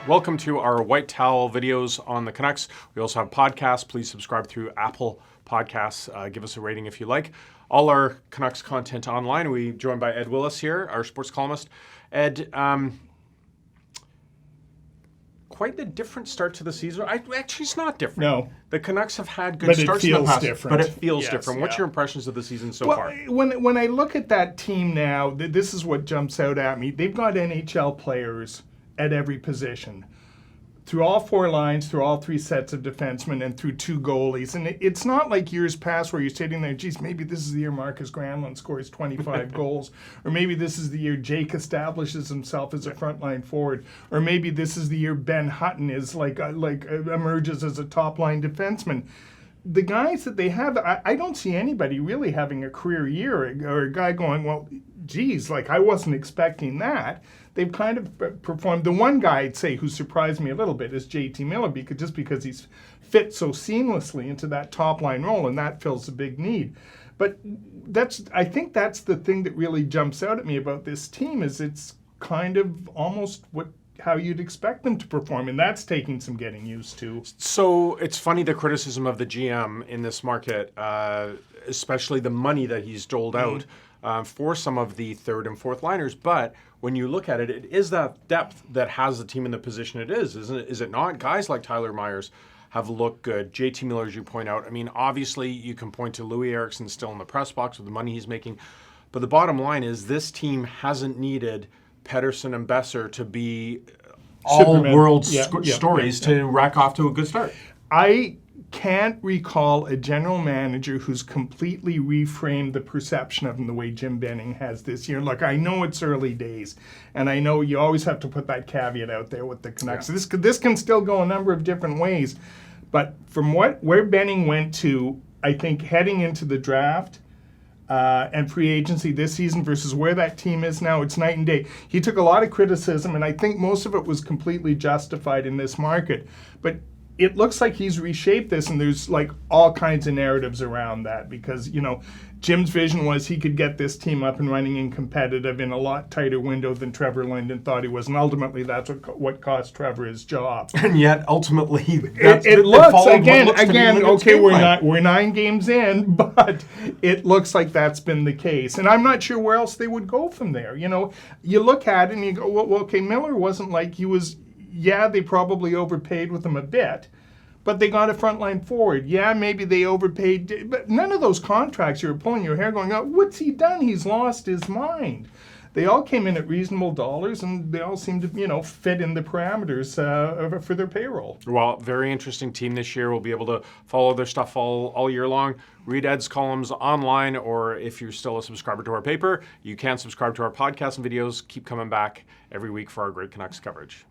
Welcome to our white towel videos on the Canucks. We also have podcasts. Please subscribe through Apple Podcasts. Give us a rating if you like. All our Canucks content online. We're joined by Ed Willis here, our sports columnist. Ed, quite the different start to the season. Actually, it's not different. No. The Canucks have had good starts in the past. Different. But it feels Yes, different. What's yeah. your impressions of the season so far? When I look at that team now, this is what jumps out at me. They've got NHL players at every position, through all four lines, through all three sets of defensemen, and through two goalies. And it's not like years past where you're sitting there, geez, maybe this is the year Marcus Granlund scores 25 goals, or maybe this is the year Jake establishes himself as a frontline forward, or maybe this is the year Ben Hutton is emerges as a top-line defenseman. The guys that they have, I don't see anybody really having a career year, or a guy going, well, geez, I wasn't expecting that. They've kind of performed. The one guy I'd say who surprised me a little bit is JT Miller, because he's fit so seamlessly into that top line role, and that fills a big need. But I think that's the thing that really jumps out at me about this team, is it's kind of almost how you'd expect them to perform, and that's taking some getting used to. So it's funny, the criticism of the GM in this market, especially the money that he's doled out for some of the third and fourth liners. But when you look at it, it is that depth that has the team in the position it is, isn't it? Is it not? Guys like Tyler Myers have looked good. JT Miller, as you point out. I mean, obviously you can point to Louis Eriksson still in the press box with the money he's making. But the bottom line is this team hasn't needed Pettersson and Besser to be all-world stories to rack off to a good start. I can't recall a general manager who's completely reframed the perception of him the way Jim Benning has this year. Look, I know it's early days, and I know you always have to put that caveat out there with the Canucks. Yeah. This can still go a number of different ways, but from where Benning went to, I think heading into the draft and free agency this season versus where that team is now, it's night and day. He took a lot of criticism, and I think most of it was completely justified in this market. But it looks like he's reshaped this, and there's all kinds of narratives around that, because Jim's vision was he could get this team up and running and competitive in a lot tighter window than Trevor Linden thought he was, and ultimately that's what cost Trevor his job. And yet ultimately it looks again okay, we're 9 games in, but it looks like that's been the case, and I'm not sure where else they would go from there. You look at it and you go, well, okay, Miller wasn't like he was. Yeah, they probably overpaid with him a bit, but they got a frontline forward. Yeah, maybe they overpaid, but none of those contracts you were pulling your hair going, oh, what's he done? He's lost his mind. They all came in at reasonable dollars, and they all seem to, fit in the parameters for their payroll. Well, very interesting team this year. We'll be able to follow their stuff all year long. Read Ed's columns online, or if you're still a subscriber to our paper, you can subscribe to our podcasts and videos. Keep coming back every week for our great Canucks coverage.